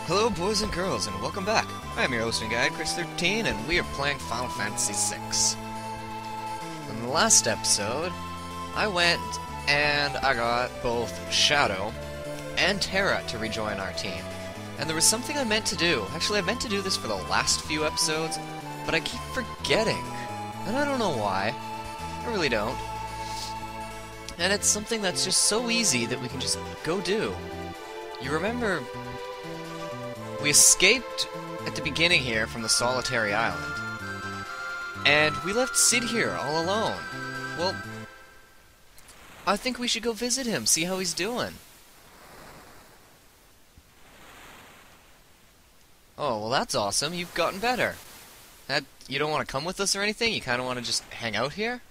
Hello boys and girls, and welcome back. I am your host and guide, Thirtyne, and we are playing Final Fantasy VI. In the last episode, I went and I got both Shadow and Terra to rejoin our team. And there was something I meant to do. Actually, I meant to do this for the last few episodes, but I keep forgetting. And I don't know why. I really don't. And it's something that's just so easy that we can just go do. You remember... we escaped at the beginning here from the solitary island. And we left Sid here all alone. Well, I think we should go visit him, see how he's doing. Oh, well that's awesome. You've gotten better. You don't want to come with us or anything? You kind of want to just hang out here?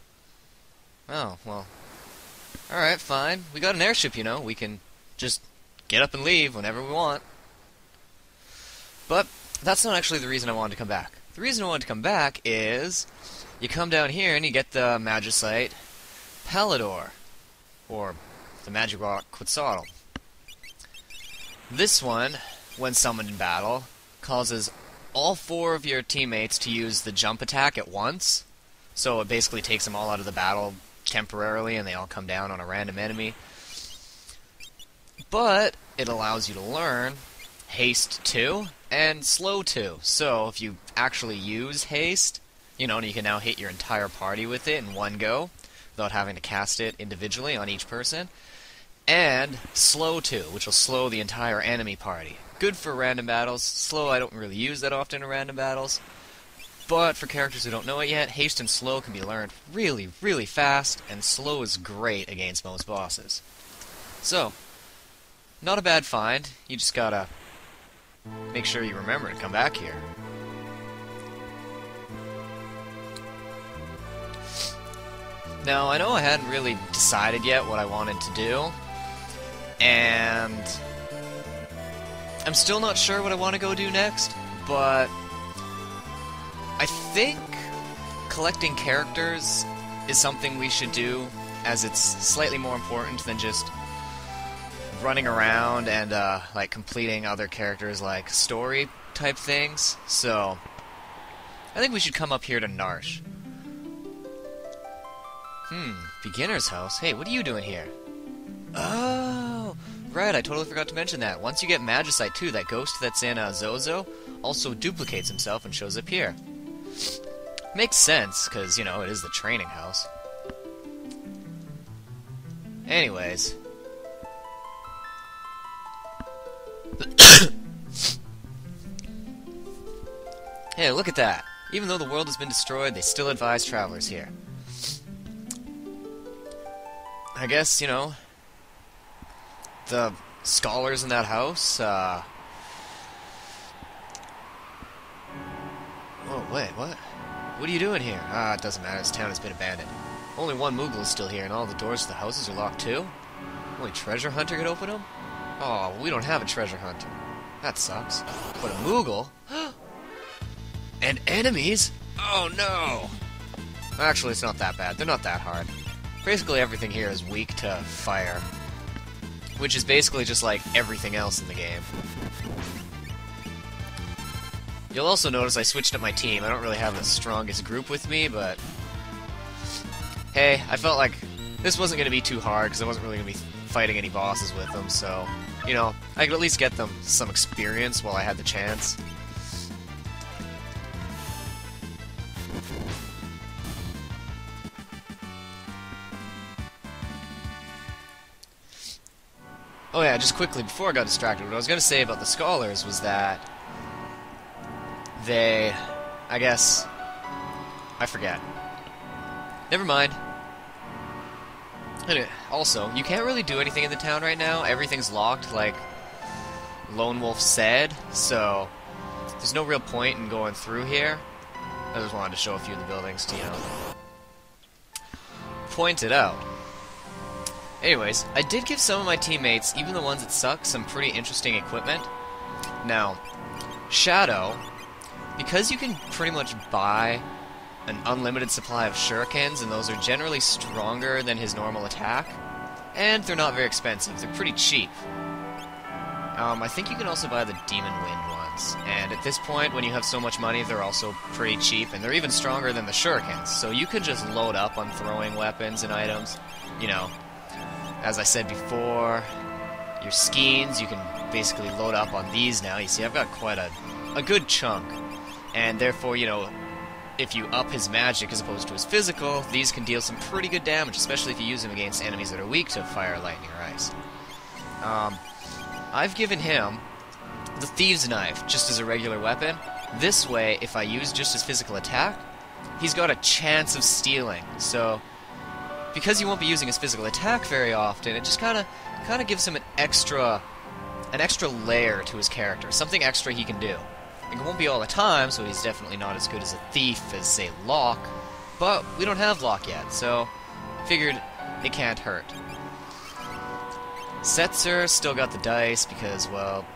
Oh, well. Alright, fine. We got an airship, you know. We can just get up and leave whenever we want. But that's not actually the reason I wanted to come back. The reason I wanted to come back is you come down here and you get the Magicite Palador, or the Magic Rock Quetzalcoatl. This one, when summoned in battle, causes all 4 of your teammates to use the jump attack at once. So it basically takes them all out of the battle temporarily and they all come down on a random enemy. But it allows you to learn Haste 2 and Slow 2. So if you actually use Haste, you know, you can now hit your entire party with it in one go without having to cast it individually on each person. And Slow 2, which will slow the entire enemy party. Good for random battles. Slow I don't really use that often in random battles. But for characters who don't know it yet, Haste and Slow can be learned really, really fast, and Slow is great against most bosses. So, not a bad find. You just gotta make sure you remember to come back here. Now, I know I hadn't really decided yet what I wanted to do, and I'm still not sure what I want to go do next, but I think collecting characters is something we should do, as it's slightly more important than just running around and like completing other characters like story type things. So I think we should come up here to Narsh. Beginner's house? Hey, what are you doing here? Oh, right, I totally forgot to mention that. Once you get Magicite too, that ghost that's in Zozo also duplicates himself and shows up here. Makes sense, because, you know, it is the training house. Anyways. Hey, look at that. Even though the world has been destroyed, they still advise travelers here. I guess, you know, the scholars in that house, oh, wait, what? What are you doing here? Ah, it doesn't matter, this town has been abandoned. Only one Moogle is still here, and all the doors to the houses are locked too? Only treasure hunter could open them? Oh, we don't have a treasure hunter. That sucks. But a Moogle? And enemies? Oh no! Actually, it's not that bad. They're not that hard. Basically, everything here is weak to fire. Which is basically just like everything else in the game. You'll also notice I switched up my team. I don't really have the strongest group with me, but... hey, I felt like this wasn't going to be too hard, because I wasn't really going to be fighting any bosses with them, so... you know, I could at least get them some experience while I had the chance. Oh yeah, just quickly, before I got distracted, what I was going to say about the scholars was that they... I guess... I forget. Never mind. Anyway, also, you can't really do anything in the town right now. Everything's locked, like Lone Wolf said, so there's no real point in going through here. I just wanted to show a few of the buildings to, you know, point it out. Anyways, I did give some of my teammates, even the ones that suck, some pretty interesting equipment. Now, Shadow, because you can pretty much buy an unlimited supply of shurikens, and those are generally stronger than his normal attack, and they're not very expensive. They're pretty cheap. I think you can also buy the Demon Wind ones, and at this point, when you have so much money, they're also pretty cheap, and they're even stronger than the shurikens, so you can just load up on throwing weapons and items. You know, as I said before, your skeins, you can basically load up on these now. You see, I've got quite a good chunk, and therefore, you know, if you up his magic as opposed to his physical, these can deal some pretty good damage, especially if you use them against enemies that are weak to fire, lightning, or ice. I've given him the Thieves' Knife just as a regular weapon. This way, if I use just his physical attack, he's got a chance of stealing. So, because he won't be using his physical attack very often, it just kind of gives him an extra layer to his character, something extra he can do. It won't be all the time, so he's definitely not as good as a thief as, say, Locke, but we don't have Locke yet, so figured it can't hurt. Setzer still got the dice because, well,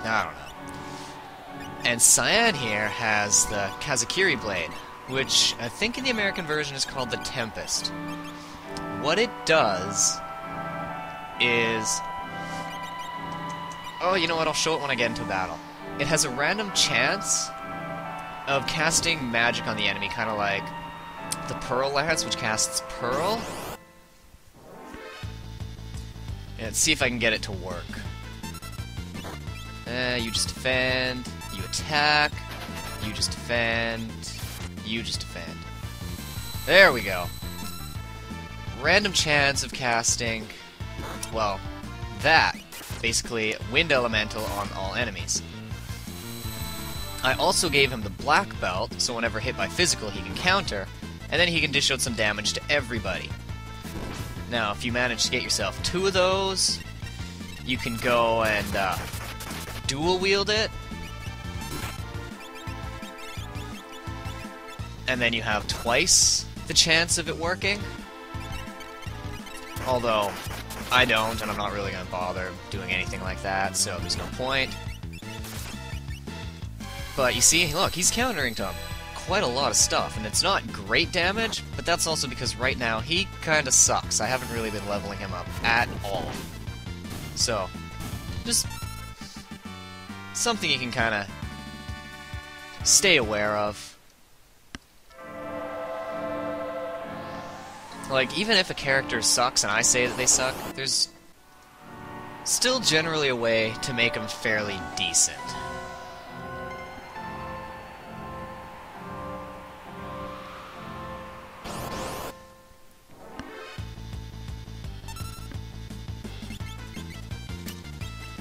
I don't know. And Cyan here has the Kazakiri blade, which I think in the American version is called the Tempest. What it does is... Oh, you know what? I'll show it when I get into battle. It has a random chance of casting magic on the enemy, kind of like the Pearl Lance, which casts Pearl. And let's see if I can get it to work. You just defend, you attack, you just defend, you just defend. There we go. Random chance of casting, well, that. Basically, Wind Elemental on all enemies. I also gave him the Black Belt, so whenever hit by physical he can counter, and then he can dish out some damage to everybody. Now, if you manage to get yourself 2 of those, you can go and dual wield it. And then you have twice the chance of it working. Although, I don't, and I'm not really going to bother doing anything like that, so there's no point. But you see, look, he's countering to quite a lot of stuff, and it's not great damage, but that's also because right now he kinda sucks. I haven't really been leveling him up at all. So, just something you can kinda stay aware of. Like, even if a character sucks and I say that they suck, there's still generally a way to make them fairly decent.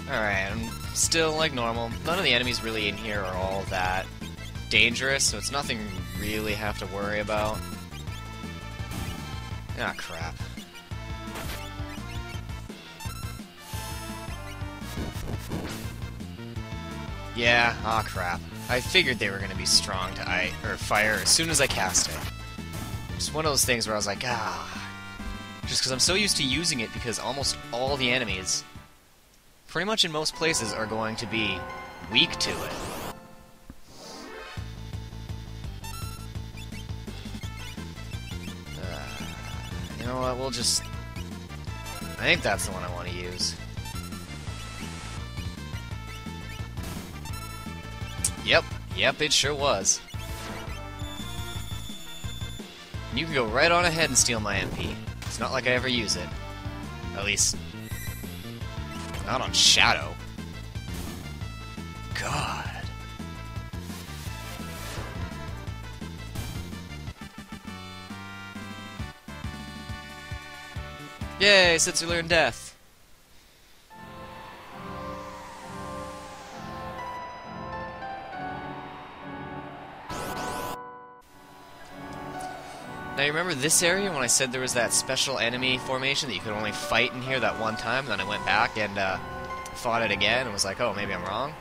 Alright, I'm still like normal. None of the enemies really in here are all that dangerous, so it's nothing really have to worry about. Ah, crap. Yeah, ah, crap. I figured they were going to be strong to fire as soon as I cast it. It's one of those things where I was like, just because I'm so used to using it because almost all the enemies, pretty much in most places, are going to be weak to it. You know what, we'll just... I think that's the one I want to use. Yep, it sure was. You can go right on ahead and steal my MP. It's not like I ever use it. At least... not on Shadow. God. Yay, since you learned death. Now you remember this area when I said there was that special enemy formation that you could only fight in here that one time, and then I went back and fought it again and was like, oh, maybe I'm wrong?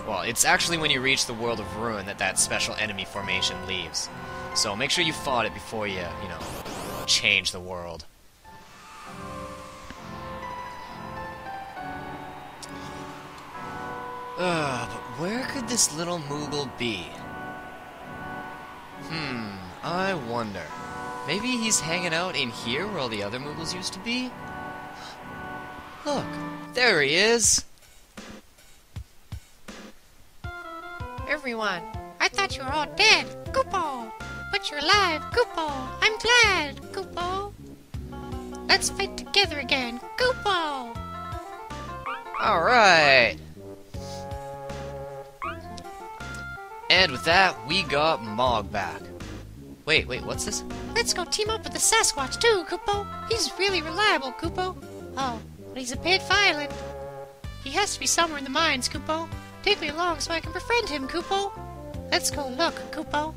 Well, it's actually when you reach the World of Ruin that that special enemy formation leaves. So make sure you fought it before you know, change the world. But where could this little Moogle be? I wonder. Maybe he's hanging out in here where all the other Moogles used to be? Look, there he is! everyone. I thought you were all dead, Koopo. But you're alive, Koopo. I'm glad, Koopo. Let's fight together again, Koopo. Alright. And with that, we got Mog back. Wait, what's this? Let's go team up with the Sasquatch too, Koopo. He's really reliable, Koopo. Oh, but he's a bit violent. He has to be somewhere in the mines, Koopo. Take me along so I can befriend him, Koopo. Let's go look, Koopo.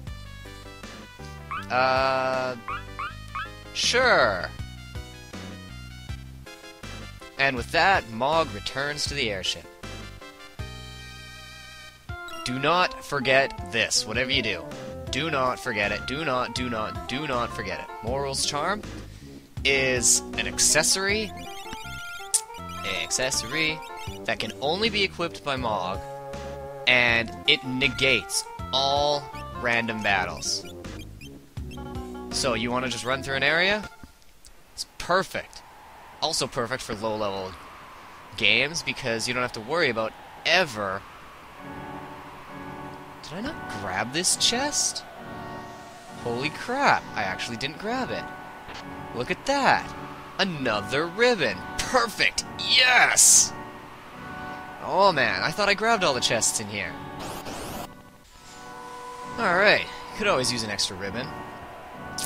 Sure. And with that, Mog returns to the airship. Do not forget this, whatever you do. Do not forget it. Do not forget it. Moral's Charm is an accessory that can only be equipped by Mog, and it negates all random battles. So you want to just run through an area? It's perfect. Also perfect for low-level games, because you don't have to worry about ever... Did I not grab this chest? Holy crap, I actually didn't grab it. Look at that. Another ribbon. Perfect. Yes! Oh man, I thought I grabbed all the chests in here. Alright, could always use an extra ribbon.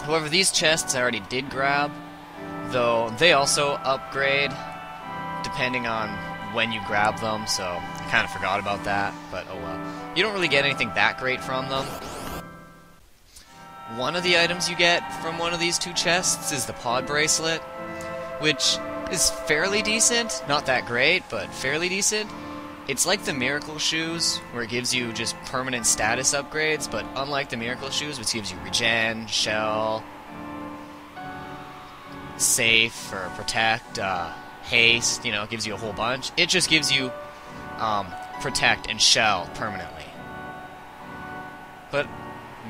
However, these chests I already did grab, though they also upgrade depending on when you grab them, so I kind of forgot about that, but oh well. You don't really get anything that great from them. One of the items you get from one of these two chests is the pod bracelet, which is fairly decent. Not that great, but fairly decent. It's like the miracle shoes, where it gives you just permanent status upgrades, but unlike the miracle shoes, which gives you regen, shell, safe, or protect, haste, you know, it gives you a whole bunch. It just gives you protect and shell permanently. But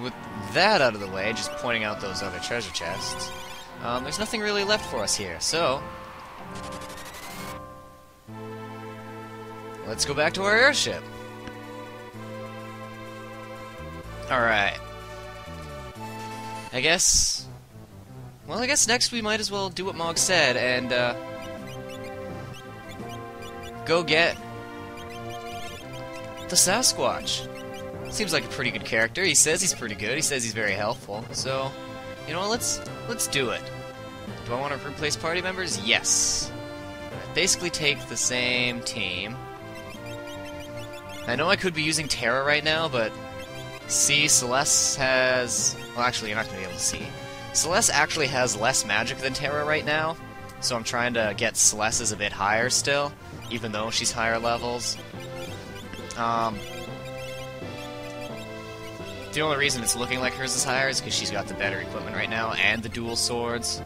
with that out of the way, just pointing out those other treasure chests, there's nothing really left for us here, so let's go back to our airship. Alright. I guess next we might as well do what Mog said and go get the Sasquatch. Seems like a pretty good character. He says he's pretty good. He says he's very helpful. So, you know what, let's do it. Do I want to replace party members? Yes. Basically take the same team. I know I could be using Terra right now, but see, Celeste has... Well, actually, you're not going to be able to see. Celeste actually has less magic than Terra right now, so I'm trying to get Celeste's a bit higher still, even though she's higher levels. The only reason it's looking like hers is higher is because she's got the better equipment right now, and the dual swords.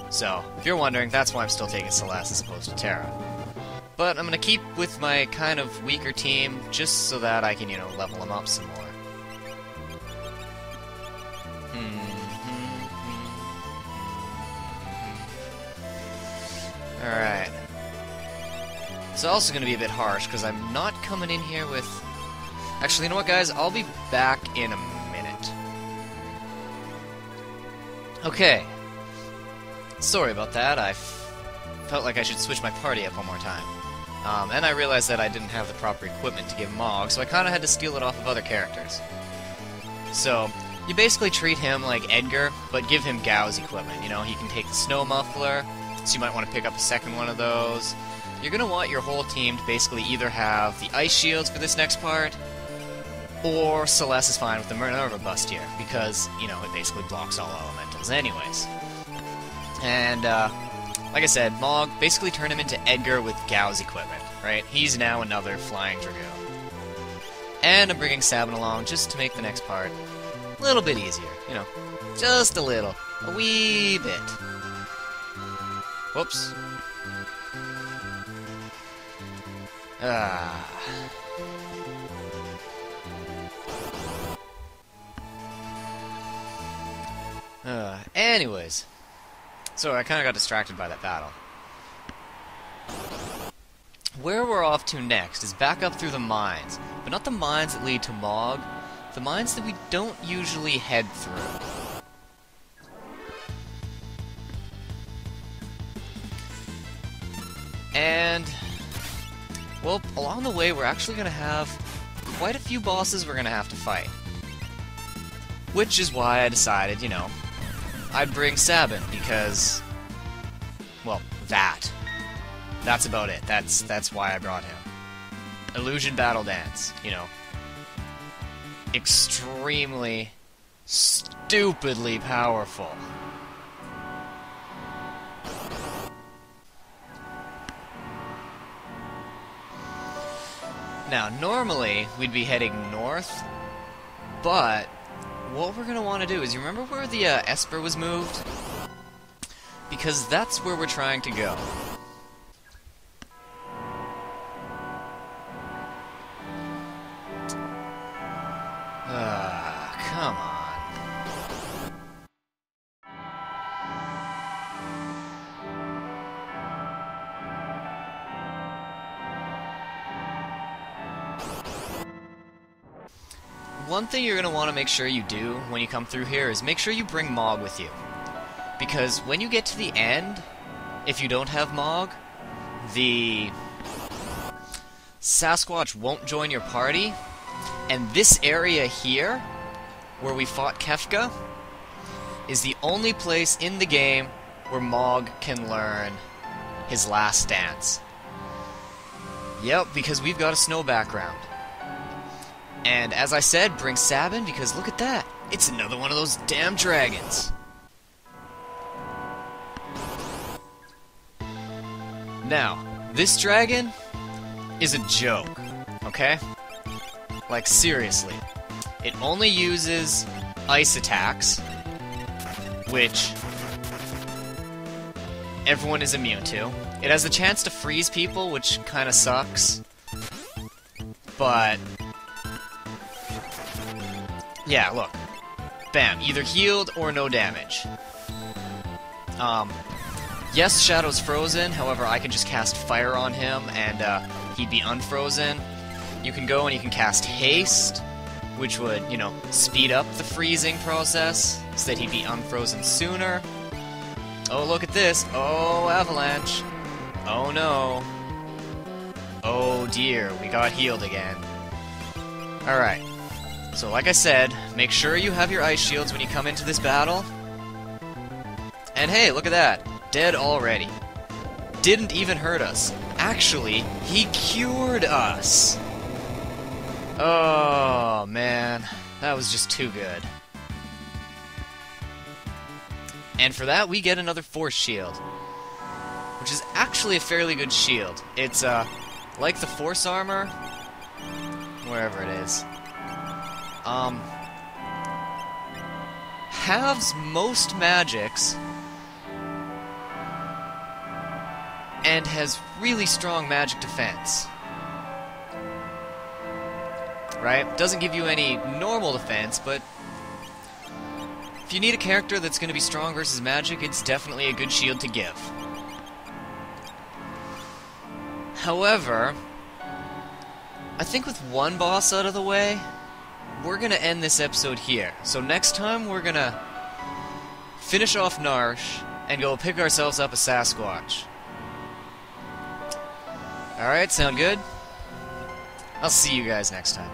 So, if you're wondering, that's why I'm still taking Celeste as opposed to Terra. But I'm going to keep with my kind of weaker team, just so that I can, you know, level them up some more. Alright. It's also going to be a bit harsh, because I'm not coming in here with... Actually, you know what, guys? I'll be back in a minute. Okay. Sorry about that. I felt like I should switch my party up one more time. And I realized that I didn't have the proper equipment to give Mog, so I kind of had to steal it off of other characters. So, you basically treat him like Edgar, but give him Gao's equipment. You know, he can take the snow muffler, so you might want to pick up a second one of those. You're going to want your whole team to basically either have the ice shields for this next part, or Celeste is fine with the Minerva Bustier, because, you know, it basically blocks all elementals anyways. And, like I said, Mog, basically turn him into Edgar with Gao's equipment, right? He's now another Flying Dragoon. And I'm bringing Sabin along just to make the next part a little bit easier, you know. Just a little. A wee bit. Whoops. Anyways. So I kind of got distracted by that battle. where we're off to next is back up through the mines. But not the mines that lead to Mog, the mines that we don't usually head through. And, well, along the way we're actually going to have quite a few bosses we're going to have to fight. Which is why I decided, you know, I'd bring Sabin, because, well, that's about it. That's why I brought him. Illusion Battle Dance, you know. Extremely, stupidly powerful. Now, normally, we'd be heading north, but what we're going to want to do is, you remember where the Esper was moved? Because that's where we're trying to go. Come on. One thing you're going to want to make sure you do when you come through here is make sure you bring Mog with you. Because when you get to the end, if you don't have Mog, the Sasquatch won't join your party, and this area here, where we fought Kefka, is the only place in the game where Mog can learn his last dance. Yep, because we've got a snow background. And as I said, bring Sabin, because look at that. It's another one of those damn dragons. Now, this dragon is a joke, okay? Like, seriously. It only uses ice attacks, which everyone is immune to. It has the chance to freeze people, which kinda sucks. But yeah, look. Bam, either healed or no damage. Yes, Shadow's frozen, however, I can just cast Fire on him, and he'd be unfrozen. You can go and you can cast Haste, which would, you know, speed up the freezing process, so that he'd be unfrozen sooner. Oh, look at this! Oh, Avalanche! Oh no! Oh dear, we got healed again. Alright. So like I said, make sure you have your ice shields when you come into this battle. And hey, look at that. Dead already. Didn't even hurt us. Actually, he cured us. Oh, man. That was just too good. And for that, we get another Force Shield. Which is actually a fairly good shield. It's, like the Force Armor. Wherever it is. Halves most magics, and has really strong magic defense. Right? Doesn't give you any normal defense, but if you need a character that's going to be strong versus magic, it's definitely a good shield to give. However, I think with one boss out of the way, we're gonna end this episode here. So next time, we're gonna finish off Narsh and go pick ourselves up a Sasquatch. Alright, sound good? I'll see you guys next time.